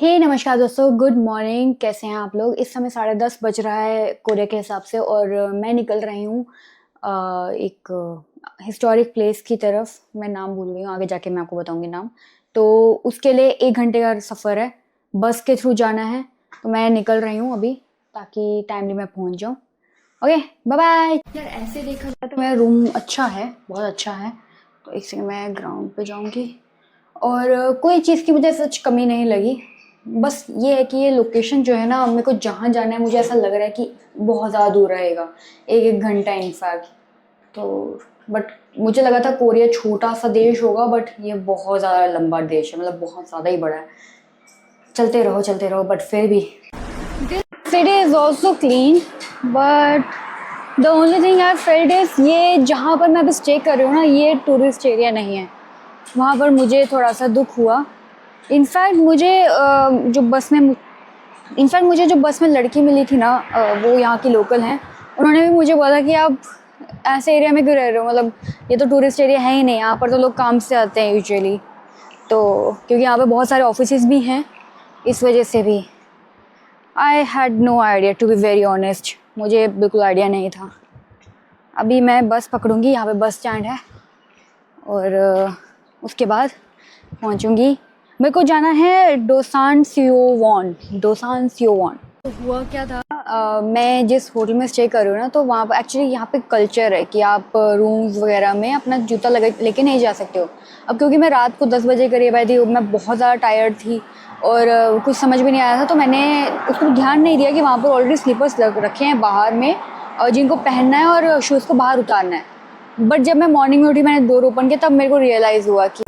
हे नमस्कार दोस्तों, good morning. कैसे हैं आप लोग? इस समय 10:30 बज रहा है कोरिया के हिसाब से और मैं निकल रही हूँ एक हिस्टोरिक प्लेस की तरफ। मैं नाम भूल गई हूँ, आगे जाके मैं आपको बताऊंगी नाम। तो उसके लिए 1 घंटे का सफ़र है, बस के थ्रू जाना है। तो मैं निकल रही हूँ अभी ताकि टाइमली मैं पहुँच जाऊँ। Okay, bye bye. यार ऐसे देखा जाए तो मेरा रूम अच्छा है, बहुत अच्छा है। तो एक सेकंड, मैं ग्राउंड पे जाऊँगी। और कोई चीज़ की मुझे सच कमी नहीं लगी। बस ये है कि ये लोकेशन जो है ना, मेरे को जहाँ जाना है मुझे ऐसा लग रहा है कि बहुत ज़्यादा दूर रहेगा, 1-1 घंटा इनफैक्ट। तो बट मुझे लगा था कोरिया छोटा सा देश होगा, बट ये बहुत ज़्यादा लंबा देश है, मतलब बहुत ज़्यादा ही बड़ा है। चलते रहो बट फिर भी city is also clean. But the only thing I felt is ये जहाँ पर मैं अभी स्टे कर रही हूँ ना, ये टूरिस्ट एरिया नहीं है। वहाँ पर मुझे थोड़ा सा दुख हुआ। इनफैक्ट मुझे जो बस में लड़की मिली थी ना, वो यहाँ की लोकल हैं। उन्होंने भी मुझे बोला कि आप ऐसे एरिया में क्यों रह रहे हो, मतलब ये तो टूरिस्ट एरिया है ही नहीं, यहाँ पर तो लोग काम से आते हैं यूजुअली। तो क्योंकि यहाँ पे बहुत सारे ऑफिसेज भी हैं, इस वजह से भी I had no idea, to be very honest. मुझे बिल्कुल आइडिया नहीं था। अभी मैं बस पकड़ूंगी, यहाँ पे बस स्टैंड है और उसके बाद पहुँचूँगी। मेरे को जाना है डोसान सियोवॉन। तो हुआ क्या था, मैं जिस होटल में स्टे कर रही हूँ ना, तो वहाँ पर एक्चुअली यहाँ पे कल्चर है कि आप रूम्स वगैरह में अपना जूता लगा लेके नहीं जा सकते हो। अब क्योंकि मैं रात को 10 बजे करीब आई थी, मैं बहुत ज़्यादा टायर्ड थी और कुछ समझ भी नहीं आया था, तो मैंने उसको ध्यान नहीं दिया कि वहाँ पर ऑलरेडी स्लीपर्स रखे हैं बाहर में, और जिनको पहनना है और शूज़ को बाहर उतारना है। बट जब मैं मॉर्निंग में उठी, मैंने डोर ओपन किया, तब मेरे को रियलाइज़ हुआ कि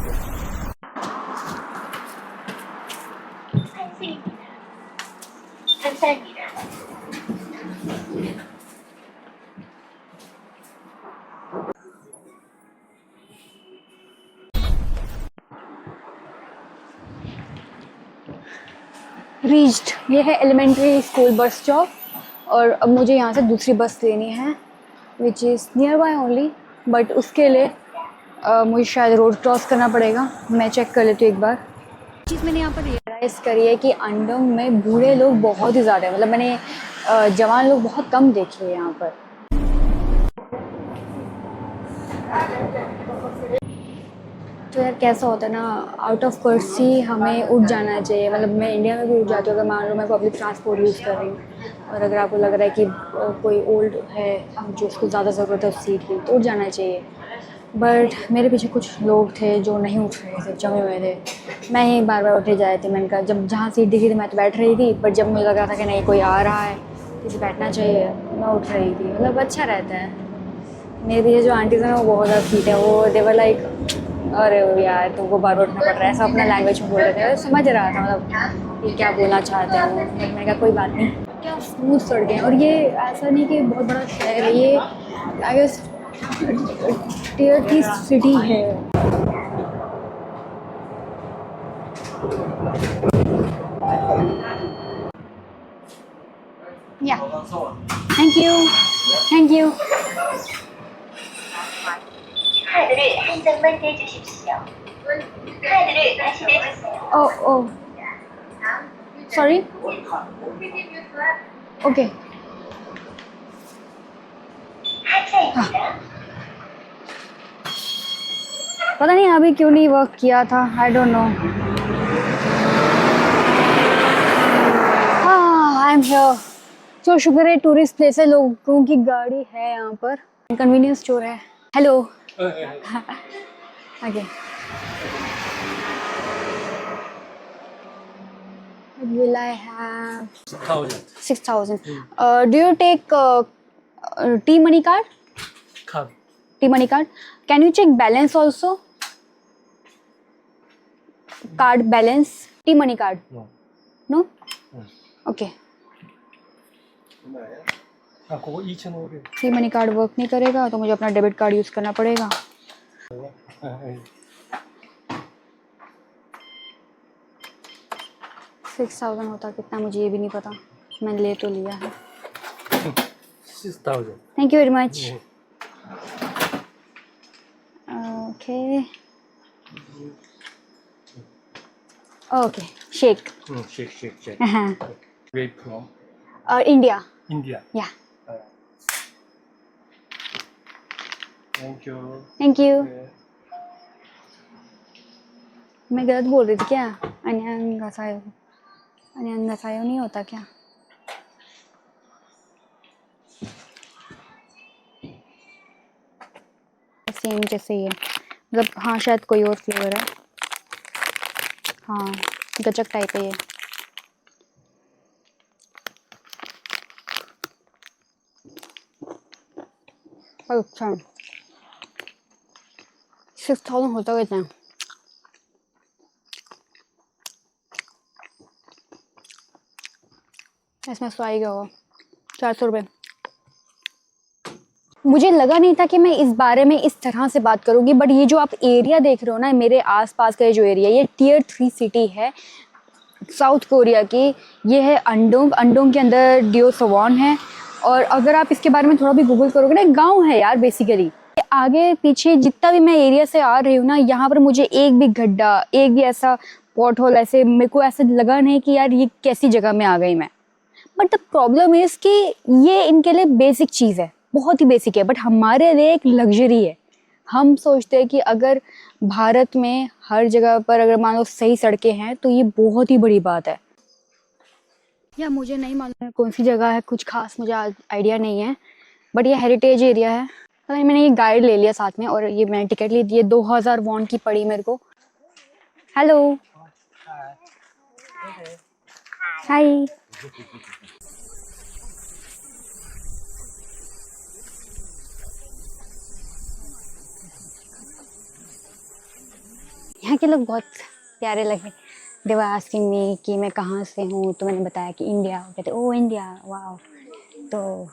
रीच्ड। ये है एलिमेंट्री स्कूल बस स्टॉप और अब मुझे यहाँ से दूसरी बस लेनी है which is near by only. But उसके लिए मुझे शायद रोड क्रॉस करना पड़ेगा। मैं चेक कर लेती हूँ एक बार। चीज़ मैंने यहाँ पर रियलाइज़ करी है कि अंडोंग में बूढ़े लोग बहुत ही ज़्यादा है, मतलब मैंने जवान लोग बहुत कम देखे हैं यहाँ पर। तो यार कैसा होता है ना, आउट ऑफ कर्सी हमें उठ जाना चाहिए। मतलब मैं इंडिया में भी उठ जाती हूँ अगर मान लो मैं पब्लिक ट्रांसपोर्ट यूज़ कर रही हूँ, और अगर आपको लग रहा है कि कोई ओल्ड है जो उसको ज़्यादा ज़रूरत है उस सीट की, तो उठ जाना चाहिए। बट मेरे पीछे कुछ लोग थे जो नहीं उठ रहे थे, जमे हुए थे। मैं ही बार बार उठे जाए थे। मैंने कहा, जब जहाँ सीट दिखी थी मैं तो बैठ रही थी, बट जब मुझे लग रहा था कि नहीं कोई आ रहा है, किसी बैठना चाहिए, मैं उठ रही थी। मतलब अच्छा रहता है। मेरे पीछे जो आंटीज़ हैं वो बहुत ज़्यादा सीट है, वो देवर लाइक अरे यार तुमको बार बार उठना पड़ रहा है, ऐसा अपना लैंग्वेज में बोल रहे थे। समझ रहा था मतलब कि क्या बोलना चाहते हैं वो। मैंने कहा कोई बात नहीं। क्या स्मूथ सड़कें हैं, और ये ऐसा नहीं कि बहुत बड़ा शहर है, ये आई गेस टियर की सिटी है। या thank you, thank you. Oh oh sorry, okay. पता नहीं अभी क्यों नहीं वर्क किया था, आई डोंट नो। हाँ, आई एम हियर। तो शुक्र है टूरिस्ट प्लेस है, लोगों की गाड़ी है यहाँ पर। कन्वीनियंस स्टोर है। हेलो आगे। Will I have 6,000? Do you take T-money card? Card. T-money card. Can you check balance also? Card balance. T-money card. No. No? No. Okay. हाँ, को 2,500. T-money card वर्क नहीं करेगा तो मुझे अपना डेबिट कार्ड यूज़ करना पड़ेगा। 6,000 होता कितना मुझे ये भी नहीं पता, मैंने ले तो लिया है। 6,000. Thank you very much. Okay okay, shake Shake. हाँ Where from? India India. या Uh, Thank you. Thank you Yeah. मैं गलत बोल रही थी क्या अनियन गसायो नहीं होता क्या सेम जैसे ही है मतलब हाँ शायद कोई और फ्लेवर है हाँ गचक टाइप है ये अच्छा 6000 होता है इतना इसमें तो आ ही गया होगा 400 रुपये मुझे लगा नहीं था कि मैं इस बारे में इस तरह से बात करूंगी बट ये जो आप एरिया देख रहे हो ना मेरे आसपास का ये जो एरिया ये टियर 3 सिटी है साउथ कोरिया की ये है अंडोंग के अंदर डियो सवॉन है और अगर आप इसके बारे में थोड़ा भी गूगल करोगे ना गांव है यार बेसिकली आगे पीछे जितना भी मैं एरिया से आ रही हूँ ना यहाँ पर मुझे एक भी गड्ढा एक भी ऐसा पॉट होल ऐसे मेरे को ऐसा लगा नहीं कि यार ये कैसी जगह में आ गई मैं बट द प्रॉब्लम इज कि ये इनके लिए बेसिक चीज़ है बहुत ही बेसिक है बट हमारे लिए एक लग्जरी है हम सोचते हैं कि अगर भारत में हर जगह पर अगर मान लो सही सड़कें हैं तो ये बहुत ही बड़ी बात है या मुझे नहीं मालूम है कौन सी जगह है कुछ खास मुझे आइडिया नहीं है बट ये हेरिटेज एरिया है तो मैंने ये गाइड ले लिया साथ में और ये मैंने टिकट ली ये 2000 वॉन की पड़ी मेरे को हेलो हाय यहाँ के लोग बहुत प्यारे लगे दे वर आस्किंग मी कि मैं कहाँ से हूँ तो मैंने बताया कि इंडिया कहते ओ इंडिया वाह तो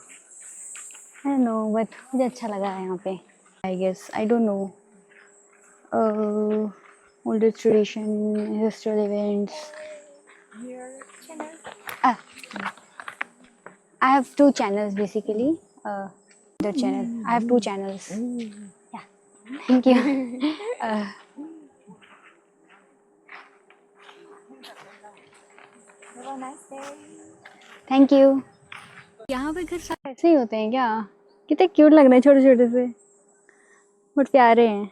आई नो बट मुझे अच्छा लगा है यहाँ पे I guess I don't know oldest tradition historical events ah, I have two channels basically the channel I have two channels yeah thank you Have a nice day. Thank you यहाँ पे घर सब ऐसे ही होते हैं क्या कितने क्यूट लग रहे हैं छोटे छोटे से बट प्यारे हैं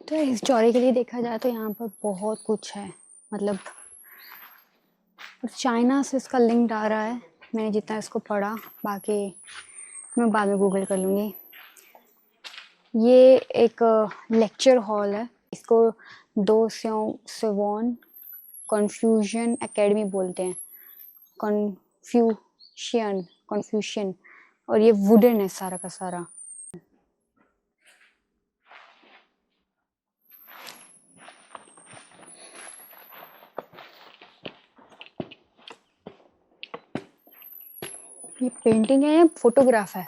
तो हिस्टोरी के लिए देखा जाए तो यहाँ पर बहुत कुछ है मतलब चाइना से इसका लिंक आ रहा है मैंने जितना इसको पढ़ा बाकी मैं बाद में गूगल कर लूँगी ये एक लेक्चर हॉल है इसको दो सेवॉन कन्फ्यूजन एकेडमी बोलते हैं कन्फ्यूशियन और ये वुडन है सारा का सारा ये पेंटिंग है या फोटोग्राफ है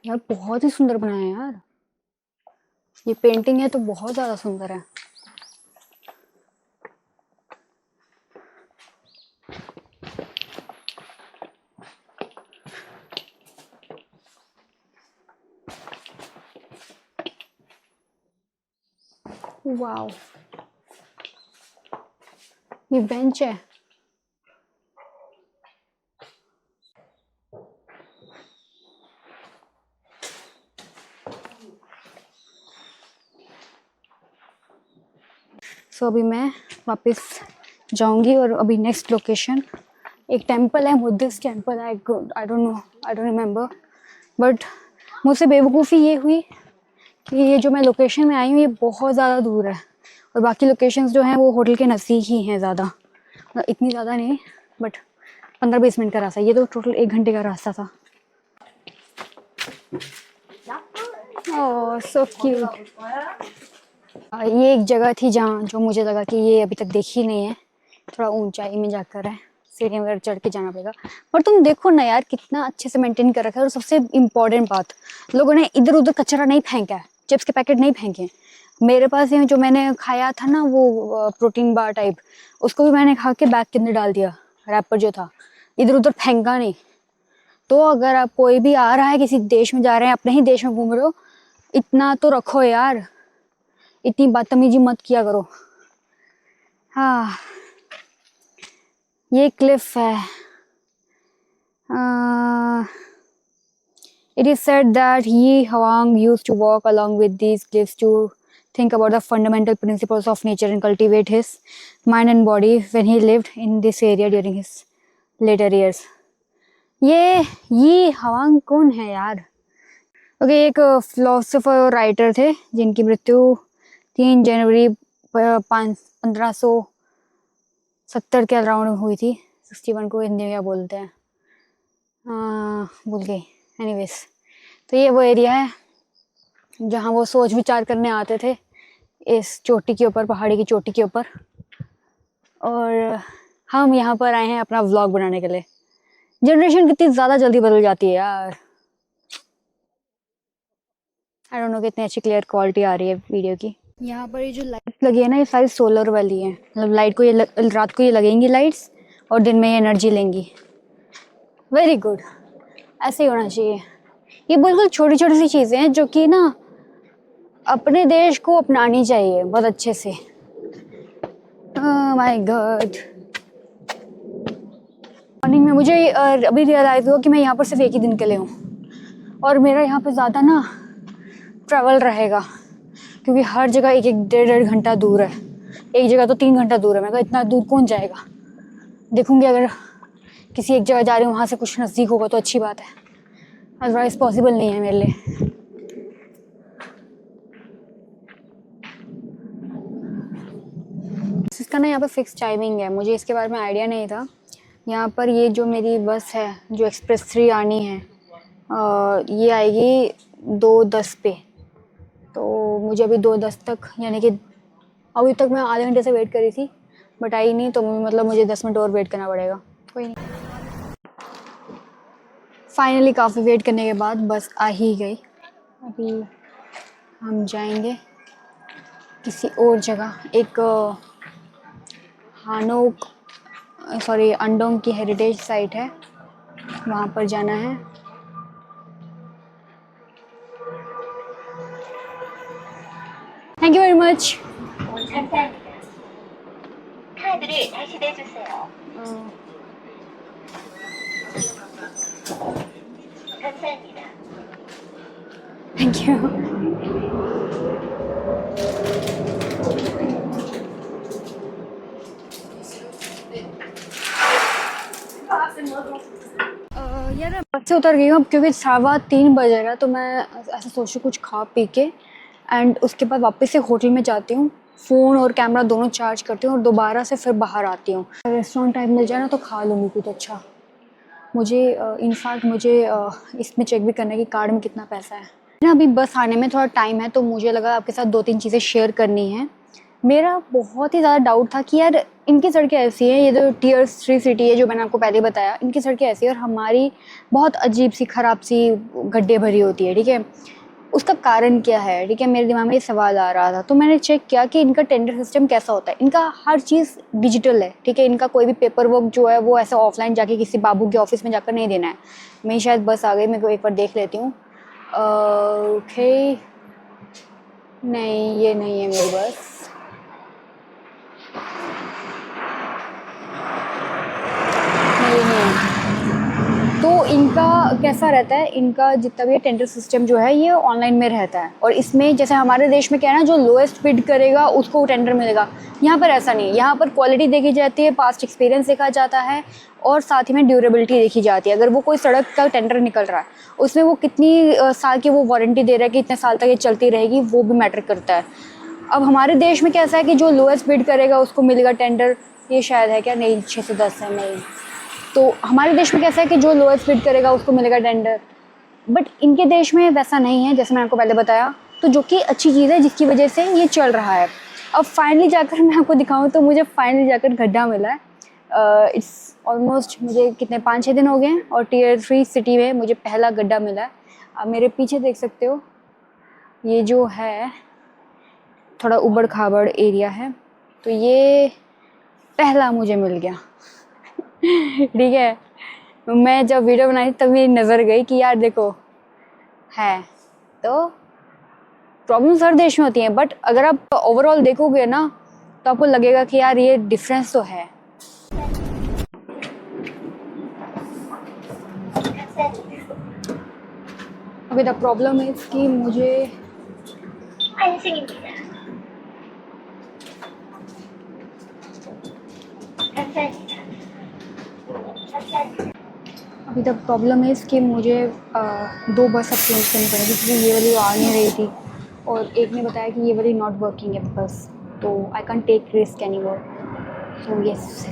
यार बहुत ही सुंदर बनाया है यार ये पेंटिंग है तो बहुत ज़्यादा सुंदर है वाओ ये बेंच है सो अभी मैं वापस जाऊंगी और अभी नेक्स्ट लोकेशन एक टेंपल है, बुद्धिस्ट टेंपल है, आई don't no, I don't remember, but मुझसे बेवकूफ़ी ये हुई कि ये जो मैं लोकेशन में आई हूँ ये बहुत ज़्यादा दूर है और बाकी लोकेशंस जो हैं वो होटल के नज़दीक ही हैं ज़्यादा, मतलब इतनी ज़्यादा नहीं, बट 15-20 मिनट का रास्ता, ये तो टोटल 1 घंटे का रास्ता था। ओह सो क्यूट। ये एक जगह थी जहाँ जो मुझे लगा कि ये अभी तक देखी नहीं है, थोड़ा ऊंचाई में जाकर है, सीढ़ी वगैरह चढ़ के जाना पड़ेगा, पर तुम देखो ना यार कितना अच्छे से मेंटेन कर रखा है। और सबसे इम्पोर्टेंट बात, लोगों ने इधर उधर कचरा नहीं फेंका है, चिप्स के पैकेट नहीं फेंके। मेरे पास ये जो मैंने खाया था ना वो प्रोटीन बार टाइप, उसको भी मैंने खा के बैग के अंदर डाल दिया, रैपर जो था, इधर उधर फेंका नहीं। तो अगर आप कोई भी आ रहा है किसी देश में जा रहे हैं, अपने ही देश में घूम रहे हो, इतना तो रखो यार, इतनी बदतमीजी मत किया करो। हाँ ये क्लिफ है। It is said that Yi Huang used to walk along with these cliffs to think about the fundamental principles of nature and cultivate his mind and body when he lived in this area during his later years. ये Yi Huang कौन है यार? Okay, एक philosopher और writer थे जिनकी मृत्यु 3 जनवरी 1570 के अराउंड हुई थी। 61 को हिंदी में क्या बोलते हैं, भूल गई। एनीवेज, तो ये वो एरिया है जहाँ वो सोच विचार करने आते थे इस चोटी के ऊपर, पहाड़ी की चोटी के ऊपर, और हम यहाँ पर आए हैं अपना व्लॉग बनाने के लिए। जनरेशन कितनी ज़्यादा जल्दी बदल जाती है यार। आई डोंट नो कितनी अच्छी क्लियर क्वालिटी आ रही है वीडियो की। यहाँ पर ये जो लाइट लगी है ना, ये सारी सोलर वाली है, मतलब लाइट को ये रात को ये लगेंगी लाइट्स और दिन में ये एनर्जी लेंगी। वेरी गुड, ऐसे ही होना चाहिए। ये बिल्कुल छोटी छोटी सी चीज़ें हैं जो कि ना अपने देश को अपनानी चाहिए बहुत अच्छे से। माय गॉड, मॉर्निंग में मुझे अभी रियलाइज़ हुआ कि मैं यहाँ पर सिर्फ एक ही दिन के लिए हूँ और मेरा यहाँ पर ज़्यादा ना ट्रैवल रहेगा, क्योंकि हर जगह 1-1 घंटा दूर है, एक जगह तो 3 घंटा दूर है। मैं कहा इतना दूर कौन जाएगा। देखूंगी अगर किसी एक जगह जा रही हूँ वहाँ से कुछ नज़दीक होगा तो अच्छी बात है, अदरवाइज पॉसिबल नहीं है मेरे लिए। इसका ना यहाँ पर फिक्स टाइमिंग है, मुझे इसके बारे में आइडिया नहीं था। यहाँ पर ये जो मेरी बस है जो एक्सप्रेस 3 आनी है, ये आएगी 2:10 पे, तो मुझे अभी 2:10 तक, यानी कि अभी तक मैं आधे घंटे से वेट करी थी बट आई नहीं, तो मतलब मुझे 10 मिनट और वेट करना पड़ेगा। कोई नहीं, फाइनली काफ़ी वेट करने के बाद बस आ ही गई। अभी हम जाएंगे किसी और जगह, एक हानोक सॉरी अंडोंग की हेरिटेज साइट है, वहाँ पर जाना है। Thank you very much. 카드를 다시 내주세요. 감사합니다. Thank you. यार मैं बस से उतर गई हूँ अब, क्योंकि 3:15 बज रहा है, तो मैं ऐसा सोचूं कुछ खा पी के एंड उसके बाद वापस से होटल में जाती हूँ, फ़ोन और कैमरा दोनों चार्ज करती हूँ और दोबारा से फिर बाहर आती हूँ। रेस्टोरेंट टाइम मिल जाए ना तो खा लूँगी कुछ अच्छा। मुझे इनफैक्ट मुझे इसमें चेक भी करना है कि कार्ड में कितना पैसा है ना। अभी बस आने में थोड़ा टाइम है, तो मुझे लगा आपके साथ 2-3 चीज़ें शेयर करनी है। मेरा बहुत ही ज़्यादा डाउट था कि यार इनकी सड़कें ऐसी हैं, ये जो Tier 3 सिटी है जो मैंने आपको पहले बताया, इनकी सड़कें ऐसी है और हमारी बहुत अजीब सी ख़राब सी गड्ढे भरी होती है, ठीक है। उसका कारण क्या है, ठीक है, मेरे दिमाग में ये सवाल आ रहा था। तो मैंने चेक किया कि इनका टेंडर सिस्टम कैसा होता है। इनका हर चीज़ डिजिटल है, ठीक है। इनका कोई भी पेपर वर्क जो है वो ऐसे ऑफलाइन जाके किसी बाबू के ऑफिस में जाकर नहीं देना है। मेरी शायद बस आ गई, मेरे को एक बार देख लेती हूँ। ओके, नहीं ये नहीं है मेरी बस। नहीं, ये नहीं है। तो इनका कैसा रहता है इनका जितना भी टेंडर सिस्टम जो है ये ऑनलाइन में रहता है, और इसमें जैसे हमारे देश में क्या है ना, जो लोएस्ट बिड करेगा उसको टेंडर मिलेगा। यहाँ पर ऐसा नहीं है, यहाँ पर क्वालिटी देखी जाती है, पास्ट एक्सपीरियंस देखा जाता है और साथ ही में ड्यूरेबिलिटी देखी जाती है। अगर वो कोई सड़क का टेंडर निकल रहा है उसमें वो कितनी साल की वो वारंटी दे रहा है कि इतने साल तक ये चलती रहेगी, वो भी मैटर करता है। अब हमारे देश में कैसा है कि जो लोएस्ट बिड करेगा उसको मिलेगा टेंडर, ये शायद है क्या, नहीं 6 से 10 है नहीं। तो हमारे देश में कैसा है कि जो लोएस्ट बिड करेगा उसको मिलेगा टेंडर, बट इनके देश में वैसा नहीं है, जैसे मैंने आपको पहले बताया। तो जो कि अच्छी चीज़ है जिसकी वजह से ये चल रहा है। अब फाइनली जाकर मैं आपको दिखाऊं तो मुझे फाइनली जाकर गड्ढा मिला है। इट्स ऑलमोस्ट मुझे कितने 5-6 दिन हो गए हैं और Tier 3 सिटी में मुझे पहला गड्ढा मिला है। आप मेरे पीछे देख सकते हो, ये जो है थोड़ा उबड़ खाबड़ एरिया है, तो ये पहला मुझे मिल गया। ठीक है, मैं जब वीडियो बनाई तब मेरी नज़र गई कि यार देखो है, तो प्रॉब्लम्स हर देश में होती हैं, बट अगर आप ओवरऑल देखोगे ना तो आपको लगेगा कि यार ये डिफरेंस तो है। अभी द प्रॉब्लम है कि मुझे 환승입니다. 감사합니다. 감사합니다. अभी द प्रॉब्लम है कि मुझे 2 बस अब चेंज करनी पड़ेगी क्योंकि ये वाली आ नहीं रही थी और एक ने बताया कि ये वाली नॉट वर्किंग है बस, तो I can take risk any more. So yes.